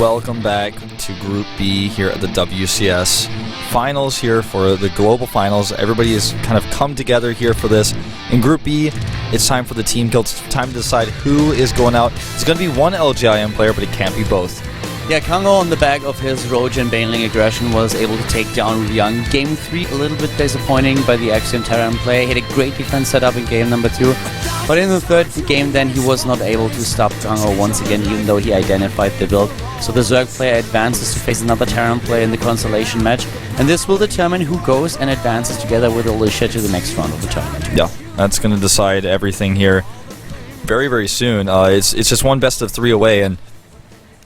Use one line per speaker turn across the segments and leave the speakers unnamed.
welcome back to Group B here at the WCS Finals here for the Global Finals. Everybody has kind of come together here for this. In Group B, it's time for the team kill. It's time to decide who is going out. It's going to be one LGIM player, but it can't be both.
Yeah, KangHo on the back of his Roach and Baneling aggression was able to take down Ryung. Game 3, a little bit disappointing by the Axiom Terran play. He had a great defense setup in game number 2. But in the third game then, he was not able to stop KangHo once again, even though he identified the build. So the Zerg player advances to face another Terran player in the Constellation match. And this will determine who goes and advances together with Alicia to the next round of the tournament.
Yeah, that's going to decide everything here very, very soon. It's just one best of 3 away, and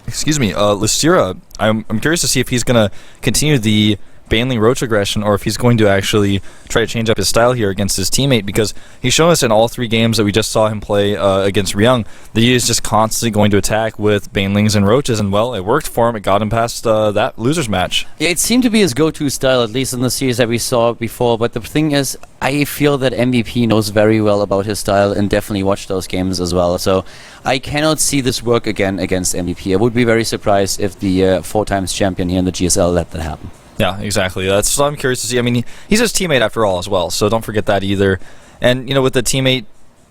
excuse me, Lucira, I'm curious to see if he's going to continue the Baneling Roach aggression or if he's going to actually try to change up his style here against his teammate, because he's shown us in all 3 games that we just saw him play against Ryung that he is just constantly going to attack with Banelings and Roaches, and well, it worked for him. It got him past that loser's match.
Yeah, it seemed to be his go-to style, at least in the series that we saw before, but the thing is, I feel that MVP knows very well about his style and definitely watched those games as well, so I cannot see this work again against MVP. I would be very surprised if the 4-times champion here in the GSL let that happen.
Yeah, exactly. That's what I'm curious to see. I mean, he's his teammate after all as well, so don't forget that either. And, you know, with the teammate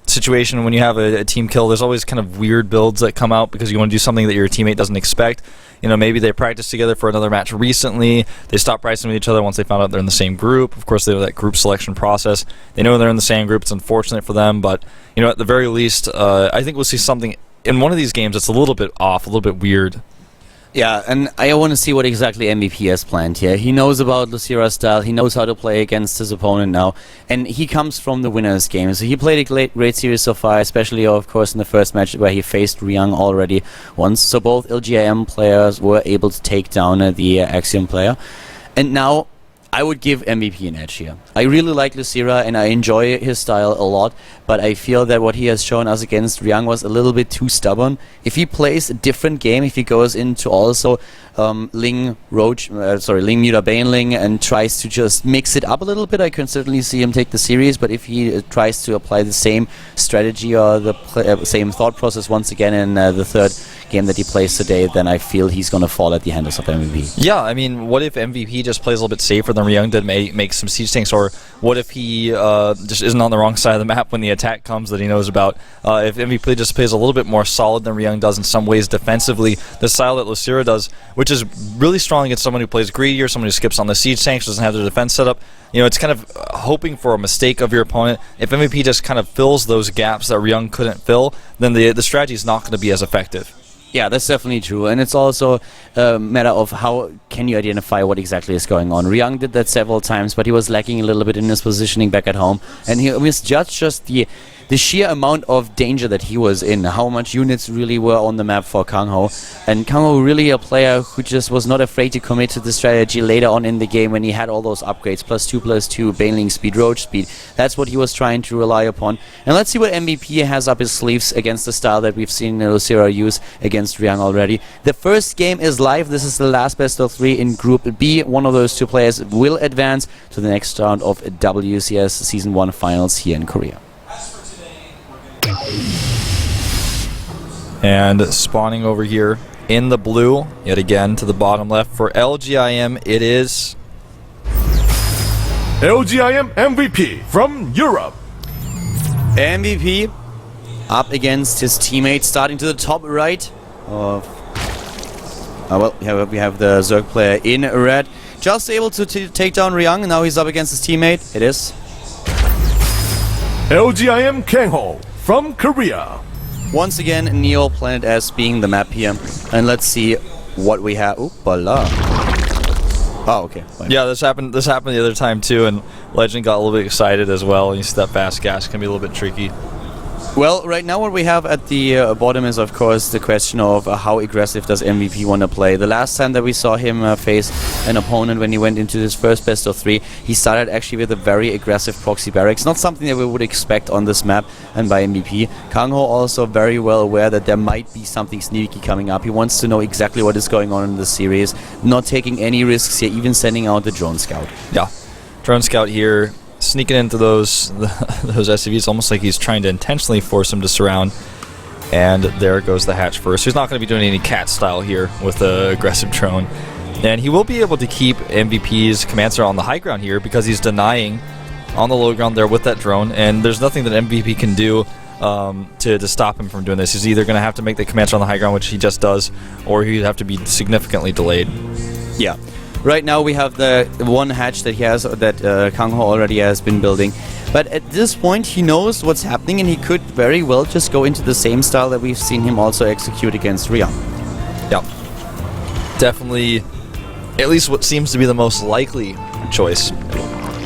situation, when you have a team kill, there's always kind of weird builds that come out because you want to do something that your teammate doesn't expect. You know, maybe they practiced together for another match recently. They stopped practicing with each other once they found out they're in the same group. Of course, they have that group selection process. They know they're in the same group. It's unfortunate for them, but, you know, at the very least, I think we'll see something in one of these games that's a little bit off, a little bit weird.
Yeah, and I want to see what exactly MVP has planned here. He knows about Lucira's style, he knows how to play against his opponent now, and he comes from the winner's game. So he played a great series so far, especially, of course, in the first match where he faced Ryung already once. So both LGIM players were able to take down the Axiom player. And now I would give MVP an edge here. I really like Lucira and I enjoy his style a lot, but I feel that what he has shown us against Ryung was a little bit too stubborn. If he plays a different game, if he goes into also Ling Muta Baneling and tries to just mix it up a little bit, I can certainly see him take the series, but if he tries to apply the same strategy or the same thought process once again in the third game that he plays today, then I feel he's going to fall at the hands of MVP.
Yeah, I mean, what if MVP just plays a little bit safer than Ryung did, make some siege tanks, or what if he just isn't on the wrong side of the map when the attack comes that he knows about? If MVP just plays a little bit more solid than Ryung does in some ways defensively, the style that Lucira does, which is really strong against someone who plays greedy or someone who skips on the siege tanks, doesn't have their defense set up, you know, it's kind of hoping for a mistake of your opponent. If MVP just kind of fills those gaps that Ryung couldn't fill, then the strategy is not going to be as effective.
Yeah, that's definitely true, and it's also a matter of how can you identify what exactly is going on. Ryung did that several times, but he was lacking a little bit in his positioning back at home, and he misjudged just the sheer amount of danger that he was in, how much units really were on the map for KangHo. And KangHo really a player who just was not afraid to commit to the strategy later on in the game when he had all those upgrades, +2/+2, Baneling speed, Roach speed. That's what he was trying to rely upon. And let's see what MVP has up his sleeves against the style that we've seen Lucira use against Ryung already. The first game is live. This is the last best of 3 in Group B. One of those 2 players will advance to the next round of WCS Season 1 Finals here in Korea.
And spawning over here in the blue, yet again to the bottom left for LGIM, it is
LGIM MVP from Europe.
MVP up against his teammate, starting to the top right of... well, we have the Zerg player in red. Just able to take down Ryung, and now he's up against his teammate. It is
LGIM KangHo from Korea.
Once again, Neo Planet S being the map here. And let's see what we have. Oopala. Oh, okay. Fine.
Yeah, this happened the other time too, and Legend got a little bit excited as well. You see that fast gas can be a little bit tricky.
Well, right now what we have at the bottom is, of course, the question of how aggressive does MVP want to play. The last time that we saw him face an opponent when he went into his first best of 3, he started actually with a very aggressive proxy barracks. Not something that we would expect on this map and by MVP. KangHo also very well aware that there might be something sneaky coming up. He wants to know exactly what is going on in the series, not taking any risks here, even sending out the drone scout.
Yeah, drone scout here, sneaking into those SCVs, almost like he's trying to intentionally force him to surround. And there goes the hatch first. He's not going to be doing any cat style here with the aggressive drone. And he will be able to keep MVP's command center on the high ground here because he's denying on the low ground there with that drone. And there's nothing that MVP can do to stop him from doing this. He's either going to have to make the command center on the high ground, which he just does, or he'd have to be significantly delayed.
Yeah. Right now we have the one hatch that he has, that KangHo already has been building. But at this point he knows what's happening, and he could very well just go into the same style that we've seen him also execute against Ryang.
Yeah. Definitely, at least what seems to be the most likely choice.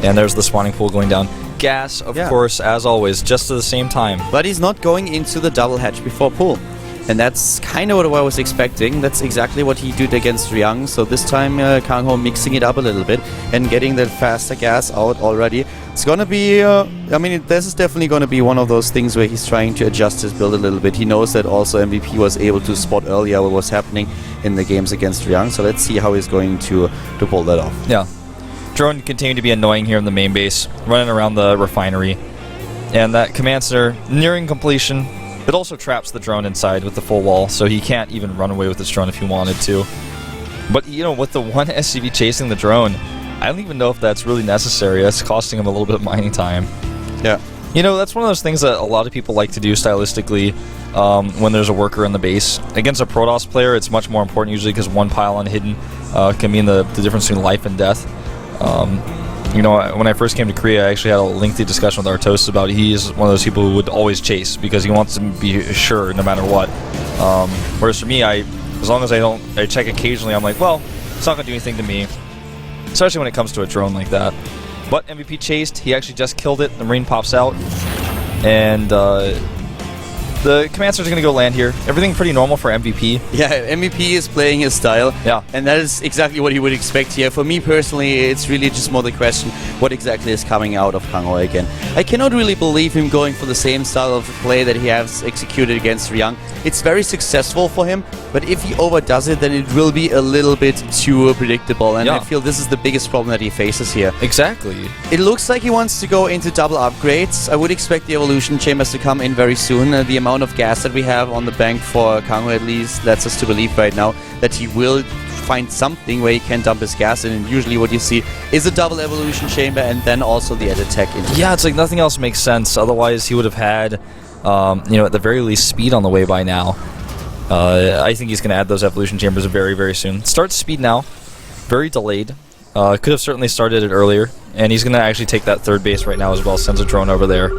And there's the spawning pool going down. Gas, of course, as always, just at the same time.
But he's not going into the double hatch before pool. And that's kind of what I was expecting. That's exactly what he did against Ryang. So this time KangHo mixing it up a little bit and getting the faster gas out already. It's going to be, this is definitely going to be one of those things where he's trying to adjust his build a little bit. He knows that also MVP was able to spot earlier what was happening in the games against Ryang. So let's see how he's going to pull that off.
Yeah. Drone continuing to be annoying here in the main base, running around the refinery. And that command center nearing completion. It also traps the drone inside with the full wall, so he can't even run away with this drone if he wanted to. But, with the one SCV chasing the drone, I don't even know if that's really necessary. That's costing him a little bit of mining time.
Yeah.
That's one of those things that a lot of people like to do stylistically when there's a worker in the base. Against a Protoss player, it's much more important usually because one pylon hidden can mean the difference between life and death. When I first came to Korea, I actually had a lengthy discussion with Artos about he's one of those people who would always chase because he wants to be sure no matter what. Whereas for me, as long as I check occasionally, I'm like, well, it's not going to do anything to me. Especially when it comes to a drone like that. But MVP chased, he actually just killed it, the Marine pops out. And the command center's going to go land here. Everything pretty normal for MVP.
Yeah, MVP is playing his style.
Yeah.
And that is exactly what he would expect here. For me personally, it's really just more the question, what exactly is coming out of KangHo again? I cannot really believe him going for the same style of play that he has executed against Ryang. It's very successful for him, but if he overdoes it, then it will be a little bit too predictable. And I feel this is the biggest problem that he faces here.
Exactly.
It looks like he wants to go into double upgrades. I would expect the evolution chambers to come in very soon. The amount of gas that we have on the bank for KangHo at least lets us to believe right now that he will find something where he can dump his gas in, and usually what you see is a double evolution chamber and then also the added tech into it.
Yeah, it's like nothing else makes sense. Otherwise, he would have had, at the very least, speed on the way by now. I think he's going to add those evolution chambers very, very soon. Starts speed now. Very delayed. Could have certainly started it earlier. And he's going to actually take that third base right now as well. Sends a drone over there.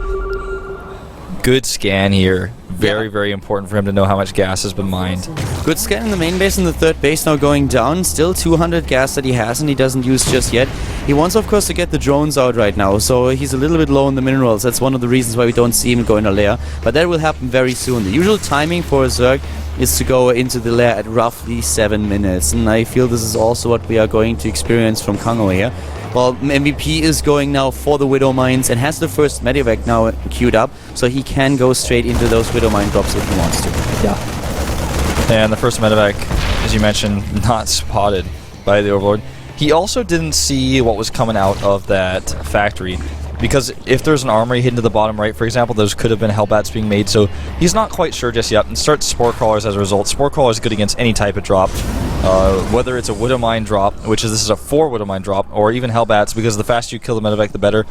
Good scan here. Very, very important for him to know how much gas has been mined.
Good scan in the main base and the third base now going down. Still 200 gas that he has and he doesn't use just yet. He wants, of course, to get the drones out right now, so he's a little bit low on the minerals. That's one of the reasons why we don't see him go in a lair. But that will happen very soon. The usual timing for a Zerg is to go into the lair at roughly 7 minutes. And I feel this is also what we are going to experience from KangHo here. Well, MVP is going now for the Widow Mines and has the first Medivac now queued up, so he can go straight into those Widow Mine drops if he wants to.
Yeah. And the first Medivac, as you mentioned, not spotted by the Overlord. He also didn't see what was coming out of that factory, because if there's an armory hidden to the bottom right, for example, those could have been Hellbats being made, so he's not quite sure just yet, and starts Spore Crawlers as a result. Spore Crawler is good against any type of drop, whether it's a Widow Mine drop, which is this is a 4 Widow Mine drop, or even Hellbats, because the faster you kill the Medivac, the better.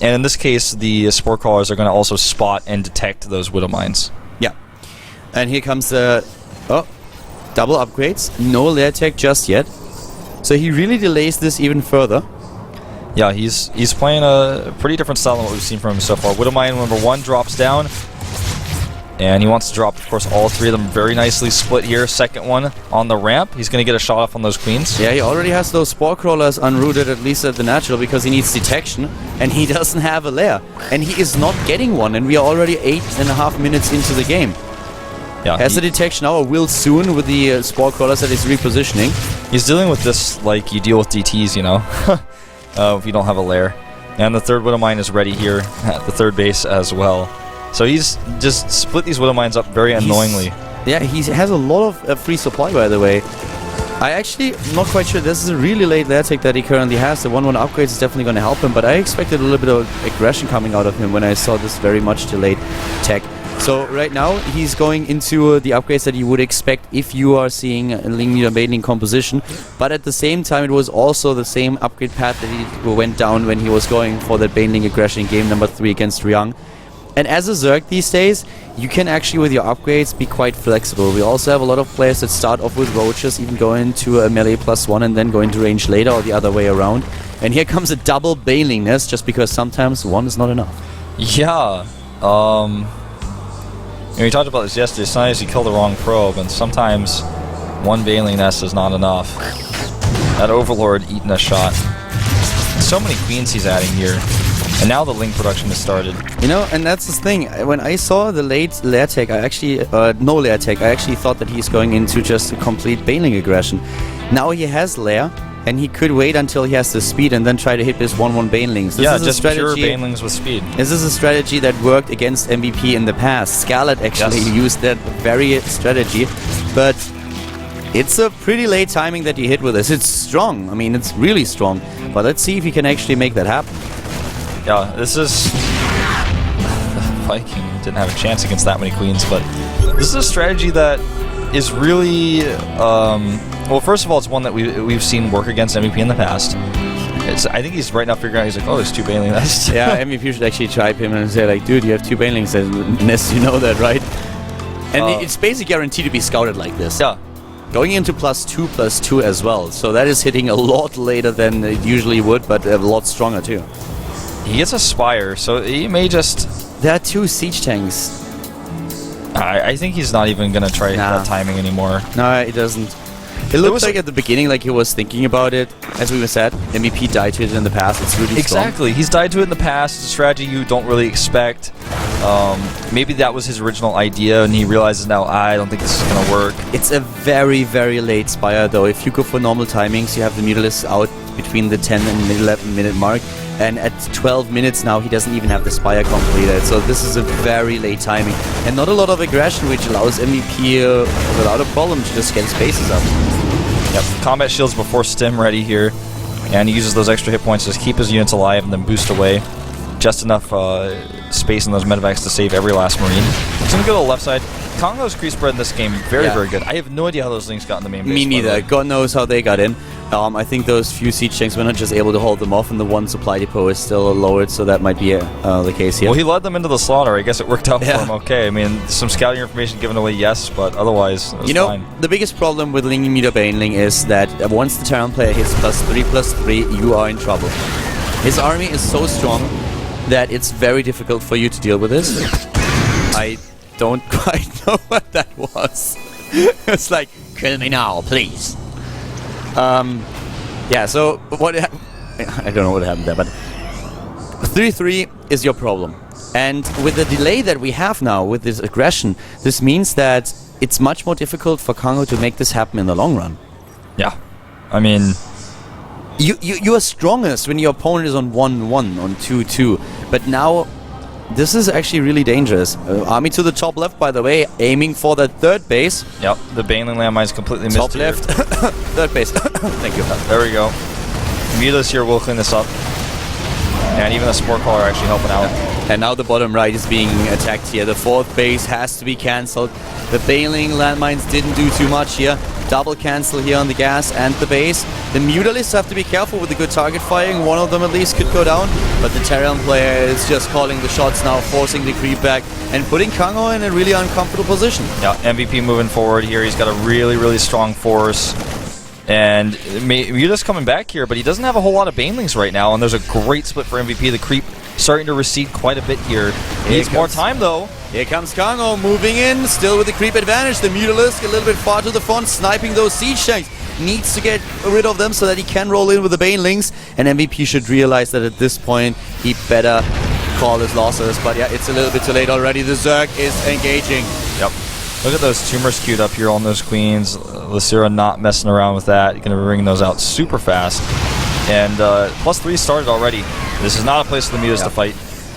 And in this case, the Spore Crawlers are going to also spot and detect those Widow Mines.
Yeah. And here comes the... Oh, double upgrades. No lair tech just yet. So he really delays this even further.
Yeah, he's playing a pretty different style than what we've seen from him so far. Widow Mine number 1 drops down. And he wants to drop, of course, all 3 of them very nicely split here. Second one on the ramp. He's going to get a shot off on those queens.
Yeah, he already has those Spore Crawlers unrooted, at least at the natural, because he needs detection. And he doesn't have a lair. And he is not getting one. And we are already 8.5 minutes into the game.
Yeah,
has the detection now, or will soon with the Spore Crawlers that he's repositioning.
He's dealing with this like you deal with DTs, if you don't have a lair. And the third Widow Mine is ready here at the third base as well. So he's just split these Widow Mines up very annoyingly.
Yeah, he has a lot of free supply, by the way. I actually not quite sure. This is a really late lair tech that he currently has. The 1-1 upgrades is definitely going to help him, but I expected a little bit of aggression coming out of him when I saw this very much delayed tech. So right now he's going into the upgrades that you would expect if you are seeing a Ling Meter Baneling composition, but at the same time it was also the same upgrade path that he went down when he was going for that Baneling aggression in game number 3 against Ryang. And as a Zerg these days, you can actually with your upgrades be quite flexible. We also have a lot of players that start off with roaches, even go into a melee +1 and then go into range later, or the other way around. And here comes a double Baneling nest, just because sometimes one is not enough.
Yeah. We talked about this yesterday. Sometimes you kill the wrong probe, and sometimes one Baneling nest is not enough. That Overlord eating a shot. So many queens he's adding here. And now the link production has started.
You know, and that's the thing. When I saw the late lair tech, I actually, no lair tech, I actually thought that he's going into just a complete Baneling aggression. Now he has lair, and he could wait until he has the speed and then try to hit this 1-1 Banelings.
Yeah, just pure Banelings with speed.
This is a strategy that worked against MVP in the past. Scarlet actually used that very strategy, but it's a pretty late timing that he hit with this. It's strong. I mean, it's really strong. But let's see if he can actually make that happen.
Yeah, this is... Viking didn't have a chance against that many queens, but this is a strategy that is really... well, first of all, it's one that we've seen work against MVP in the past. I think he's right now figuring out, he's like, oh, there's 2 Baneling nests.
Yeah, MVP should actually tribe him and say, like, dude, you have 2 Baneling nests, you know that, right? And it's basically guaranteed to be scouted like this.
Yeah.
Going into +2/+2 as well, so that is hitting a lot later than it usually would, but a lot stronger too.
He gets a Spire, so he may just...
There are 2 siege tanks.
I think he's not even going to try that timing anymore.
No, it doesn't. It looks like at the beginning like he was thinking about it. As we said, MVP died to it in the past. It's really
Exactly.
strong.
He's died to it in the past. It's a strategy you don't really expect. Maybe that was his original idea, and he realizes now, I don't think this is going to work.
It's a very, very late Spire, though. If you go for normal timings, you have the Mutalisk out between the 10 and 11 minute mark. And at 12 minutes now, he doesn't even have the Spire completed. So this is a very late timing. And not a lot of aggression, which allows MVP without a problem to just get spaces up.
Yep, combat shields before stim ready here. And he uses those extra hit points to just keep his units alive and then boost away. Just enough space in those medevacs to save every last Marine. He's going to go to the left side. KangHo's creep spread in this game, very, very good. I have no idea how those links got in the main base.
Me neither. God knows how they got in. I think those few siege tanks were not just able to hold them off, and the one supply depot is still lowered, so that might be the case here.
Well, he led them into the slaughter. I guess it worked out for him okay. I mean, some scouting information given away, yes, but otherwise, it was fine.
The biggest problem with Ling Meter Baneling is that once the Terran player hits +3/+3, you are in trouble. His army is so strong that it's very difficult for you to deal with this. I don't quite know what that was. It's like, kill me now, please. Yeah, so what I don't know what happened there, but 3-3 is your problem. And with the delay that we have now with this aggression, this means that it's much more difficult for KangHo to make this happen in the long run.
Yeah. I mean,
you are strongest when your opponent is on 1-1, on 2-2. But now, this is actually really dangerous. Army to the top left, by the way, aiming for the third base.
Yep, the Baneling landmine is completely missed.
Top left, third base. Thank you.
There we go. Mutalis here will clean this up. And even the Spore Caller actually helping out.
And now the bottom right is being attacked here. The fourth base has to be cancelled. The Baneling landmines didn't do too much here. Double cancel here on the gas and the base. The Mutalists have to be careful with the good target firing. One of them at least could go down. But the Terran player is just calling the shots now, forcing the creep back and putting KangHo in a really uncomfortable position.
Yeah, MVP moving forward here. He's got a really, really strong force. And Mutalis coming back here, but he doesn't have a whole lot of Banelings right now. And there's a great split for MVP. The creep starting to recede quite a bit here. He needs more time, though.
Here comes KangHo moving in, still with the creep advantage. The Mutalisk a little bit far to the front, sniping those siege tanks. Needs to get rid of them so that he can roll in with the Banelings. And MVP should realize that at this point, he better call his losses. But yeah, it's a little bit too late already. The Zerg is engaging.
Yep. Look at those tumors queued up here on those queens. Lysira not messing around with that. Going to be bringing those out super fast. And +3 started already. This is not a place for the Mutas to fight.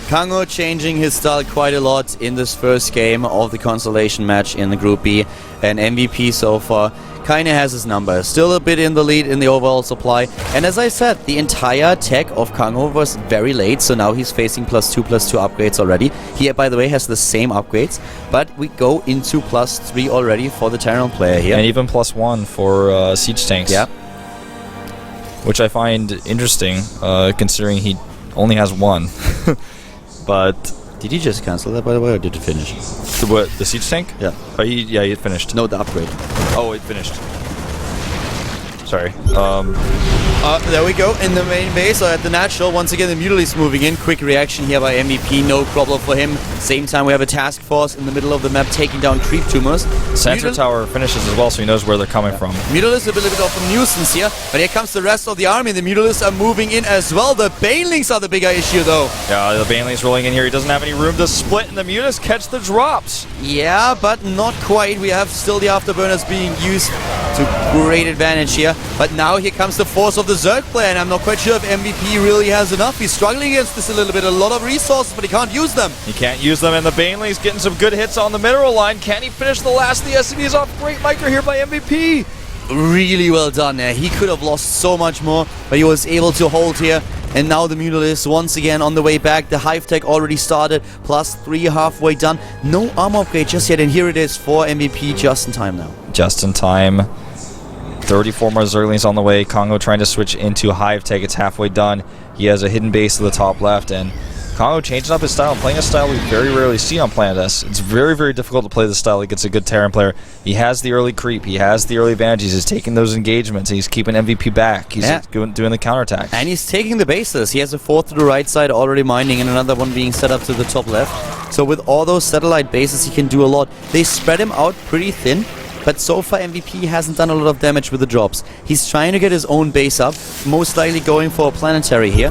KangHo changing his style quite a lot in this first game of the consolation match in the Group B, and MVP so far kinda has his number. Still a bit in the lead in the overall supply, and as I said, the entire tech of KangHo was very late, so now he's facing +2/+2 upgrades already. He, by the way, has the same upgrades, but we go into +3 already for the Terran player here.
And even +1 for siege tanks.
Yeah.
Which I find interesting, considering he only has 1. But
Did he just cancel that, by the way, or did it finish?
the siege tank?
Yeah.
Yeah, he finished.
No, the upgrade.
Oh, it finished. Sorry.
There we go, in the main base, or at the natural. Once again, the Mutalisks moving in. Quick reaction here by MVP, no problem for him. Same time, we have a task force in the middle of the map taking down creep tumors.
Sensor tower finishes as well, so he knows where they're coming from.
Mutalisks a little bit of a nuisance here, but here comes the rest of the army. The Mutalisks are moving in as well. The Banelings are the bigger issue, though.
Yeah, the Baneling's rolling in here. He doesn't have any room to split, and the Mutalisks catch the drops.
Yeah, but not quite. We have still the afterburners being used to great advantage here. But now here comes the force of the Zerg player, and I'm not quite sure if MVP really has enough. He's struggling against this a little bit. A lot of resources, but he can't use them.
He can't use them, and the Baneling's getting some good hits on the mineral line. Can he finish the last of the SCVs off? Great micro here by MVP.
Really well done there. He could have lost so much more, but he was able to hold here. And now the Mutalisks once again on the way back. The Hive Tech already started. +3 halfway done. No armor upgrade just yet, and here it is for MVP just in time now.
Just in time. 34 more Zerglings on the way. KangHo trying to switch into Hive Tech. It's halfway done. He has a hidden base to the top left, and KangHo changing up his style and playing a style we very rarely see on Planet S. It's very, very difficult to play this style against a good Terran player. He has the early creep. He has the early advantages. He's taking those engagements. He's keeping MVP back. He's doing the counterattack.
And he's taking the bases. He has a 4th to the right side already mining, and another one being set up to the top left. So with all those satellite bases, he can do a lot. They spread him out pretty thin. But so far MVP hasn't done a lot of damage with the drops. He's trying to get his own base up, most likely going for a planetary here.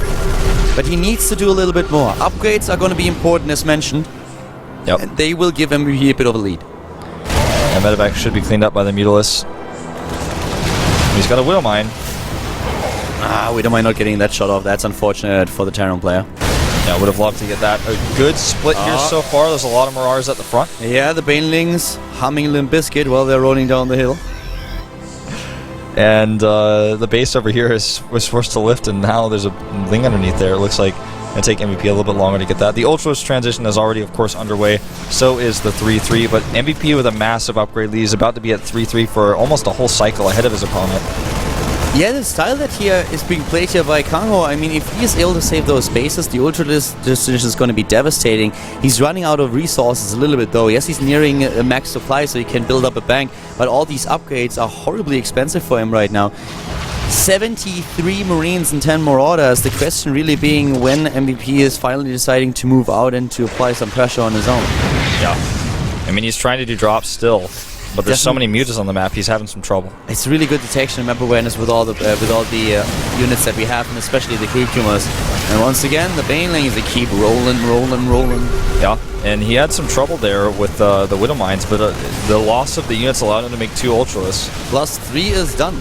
But he needs to do a little bit more. Upgrades are going to be important as mentioned.
Yep.
And they will give MVP a bit of a lead.
And medevac should be cleaned up by the Mutalisks. He's got a Widow Mine.
Widowmine not getting that shot off. That's unfortunate for the Terran player.
Yeah, would have loved to get that. A good split here so far. There's a lot of Mirars at the front.
Yeah, the Banelings humming Limp Bizkit while they're rolling down the hill.
And the base over here was forced to lift, and now there's a Ling underneath there. It looks like it'll take MVP a little bit longer to get that. The Ultras transition is already, of course, underway. So is the 3-3, but MVP with a massive upgrade lead is about to be at 3-3 for almost a whole cycle ahead of his opponent.
Yeah, the style that here is being played here by KangHo, I mean, if he is able to save those bases, the Ultra decision is going to be devastating. He's running out of resources a little bit, though. Yes, he's nearing a max supply, so he can build up a bank, but all these upgrades are horribly expensive for him right now. 73 Marines and 10 Marauders. The question really being when MVP is finally deciding to move out and to apply some pressure on his own.
Yeah. I mean, he's trying to do drops still. But there's so many mutas on the map, he's having some trouble.
It's really good detection and map awareness with all the units that we have, and especially the creep tumors. And once again, the Banelings, they keep rolling.
Yeah, and he had some trouble there with the Widow Mines, but the loss of the units allowed him to make 2 Ultras.
+3 is done.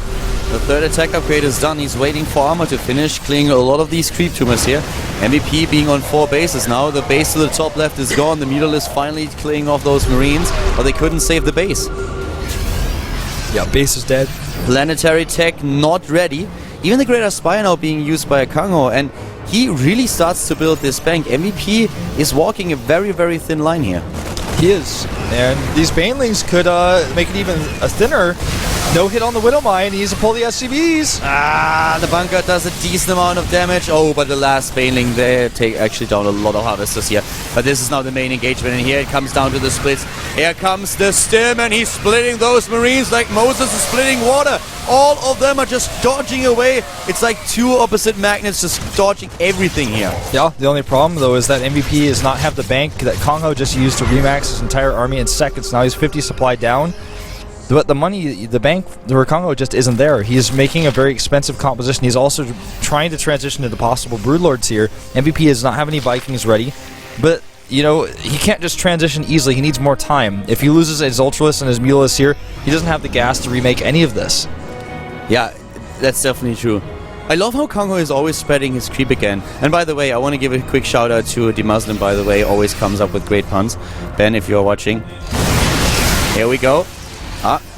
The 3rd attack upgrade is done. He's waiting for armor to finish, clearing a lot of these creep tumors here. MVP being on 4 bases now. The base to the top left is gone. The Mutalisks finally clearing off those Marines, but they couldn't save the base.
Yeah, base is dead.
Planetary tech not ready. Even the Greater Spire now being used by a KangHo, and he really starts to build this bank. MVP is walking a very, very thin line here.
He is. And these Banelings could make it even a thinner. No hit on the Widow Mine. He needs to pull the SCVs.
The bunker does a decent amount of damage. Oh, but the last Baneling there take actually down a lot of harvesters here. But this is now the main engagement, and here it comes down to the splits. Here comes the Stim, and he's splitting those Marines like Moses is splitting water. All of them are just dodging away. It's like 2 opposite magnets just dodging everything here.
Yeah, the only problem, though, is that MVP does not have the bank that KangHo just used to remax his entire army in seconds. Now he's 50 supply down. But the money, the bank, the KangHo just isn't there. He's making a very expensive composition. He's also trying to transition into possible Broodlords here. MVP does not have any Vikings ready. But, you know, he can't just transition easily. He needs more time. If he loses his Ultralists and his Mutalisks here, he doesn't have the gas to remake any of this.
Yeah, that's definitely true. I love how KangHo is always spreading his creep again. And by the way, I want to give a quick shout out to DeMuslim, by the way, always comes up with great puns. Ben, if you're watching. Here we go.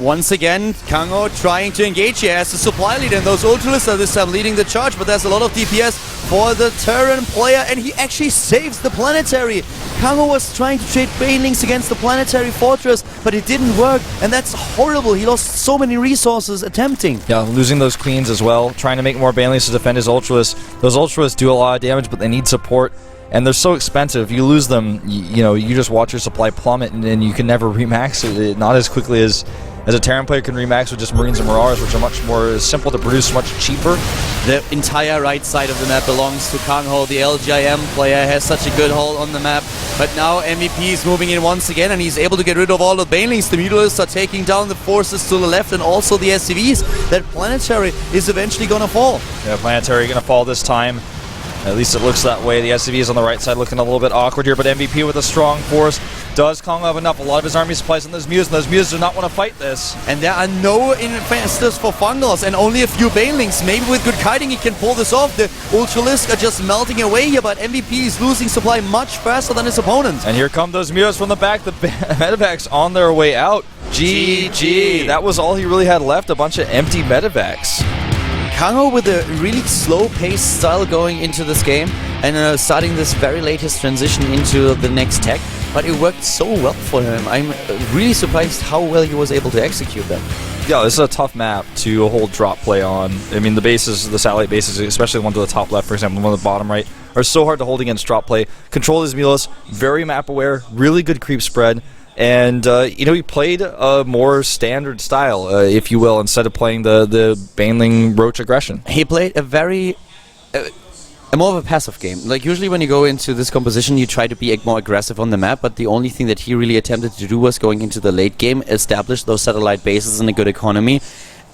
Once again, KangHo trying to engage here as the supply leader, and those Ultralists are this time leading the charge, but there's a lot of DPS for the Terran player, and he actually saves the Planetary. KangHo was trying to trade Banelings against the Planetary Fortress, but it didn't work, and that's horrible. He lost so many resources attempting.
Yeah, losing those Queens as well, trying to make more Banelings to defend his Ultralists. Those Ultralists do a lot of damage, but they need support. And they're so expensive. If you lose them, you know, you just watch your supply plummet, and then you can never remax it. Not as quickly as a Terran player can remax with just Marines and Marauders, which are much more simple to produce, much cheaper.
The entire right side of the map belongs to KangHo. The LGIM player has such a good hold on the map. But now MVP is moving in once again, and he's able to get rid of all the Banelings. The Mutalists are taking down the forces to the left, and also the SCVs. That Planetary is eventually going to fall.
Yeah, Planetary going to fall this time. At least it looks that way. The SCV is on the right side looking a little bit awkward here, but MVP with a strong force. Does KangHo have enough? A lot of his army supplies on those Muse, and those Muse do not want to fight this.
And there are no investors for Fungals, and only a few Banelings. Maybe with good kiting he can pull this off. The Ultralisk are just melting away here, but MVP is losing supply much faster than his opponent.
And here come those Muse from the back. The medevacs on their way out. GG. That was all he really had left, a bunch of empty medevacs.
KangHo with a really slow-paced style going into this game, and starting this very latest transition into the next tech, but it worked so well for him. I'm really surprised how well he was able to execute that.
Yeah, this is a tough map to hold drop play on. I mean, the bases, the satellite bases, especially the one to the top left, for example, the one to the bottom right, are so hard to hold against drop play. Control his Mulus, very map aware, really good creep spread. And, you know, he played a more standard style, if you will, instead of playing the Baneling Roach aggression.
He played a very... more of a passive game. Like, usually when you go into this composition, you try to be more aggressive on the map, but the only thing that he really attempted to do was going into the late game, establish those satellite bases in a good economy.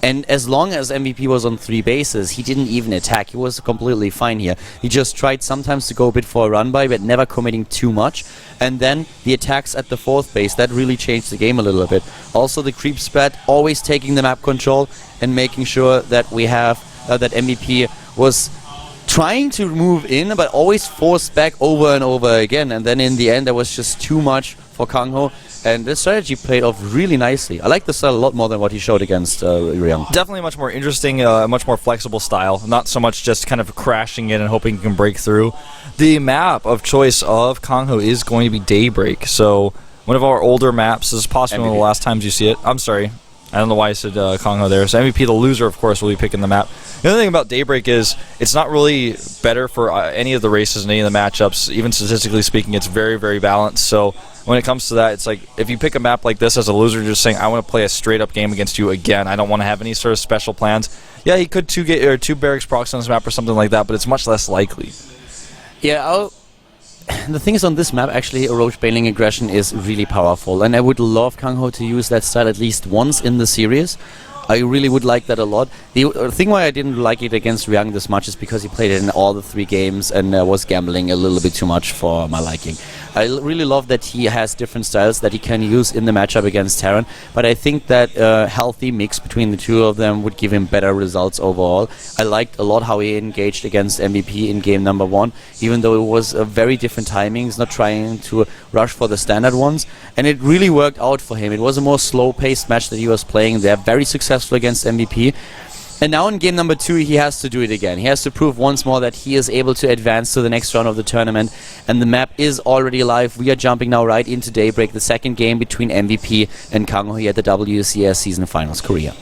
And as long as MVP was on 3 bases, he didn't even attack. He was completely fine here. He just tried sometimes to go a bit for a run-by, but never committing too much. And then the attacks at the 4th base, that really changed the game a little bit. Also the creep spread, always taking the map control and making sure that we have, that MVP was trying to move in, but always forced back over and over again. And then in the end, there was just too much for KangHo. And this strategy played off really nicely. I like the style a lot more than what he showed against Ryung.
Definitely a much more interesting, much more flexible style. Not so much just kind of crashing in and hoping you can break through. The map of choice of KangHo is going to be Daybreak. So one of our older maps. This is possibly one of the last times you see it. I'm sorry. I don't know why I said KangHo there. So MVP, the loser, of course, will be picking the map. The other thing about Daybreak is it's not really better for any of the races and any of the matchups. Even statistically speaking, it's very, very balanced. So when it comes to that, it's like if you pick a map like this as a loser, just saying, I want to play a straight-up game against you again. I don't want to have any sort of special plans. Yeah, he could two barracks procs on this map or something like that, but it's much less likely.
Yeah, the thing is, on this map, actually, a Roach Baneling aggression is really powerful, and I would love KangHo to use that style at least once in the series. I really would like that a lot. The thing why I didn't like it against Ryung this much is because he played it in all the 3 games and was gambling a little bit too much for my liking. I really love that he has different styles that he can use in the matchup against Terran, but I think that a healthy mix between the two of them would give him better results overall. I liked a lot how he engaged against MVP in game number 1, even though it was a very different timings, not trying to rush for the standard ones, and it really worked out for him. It was a more slow-paced match that he was playing there, very successful against MVP. And now in game number 2, he has to do it again. He has to prove once more that he is able to advance to the next round of the tournament. And the map is already live. We are jumping now right into Daybreak, the second game between MVP and KangHo here at the WCS Season Finals Korea.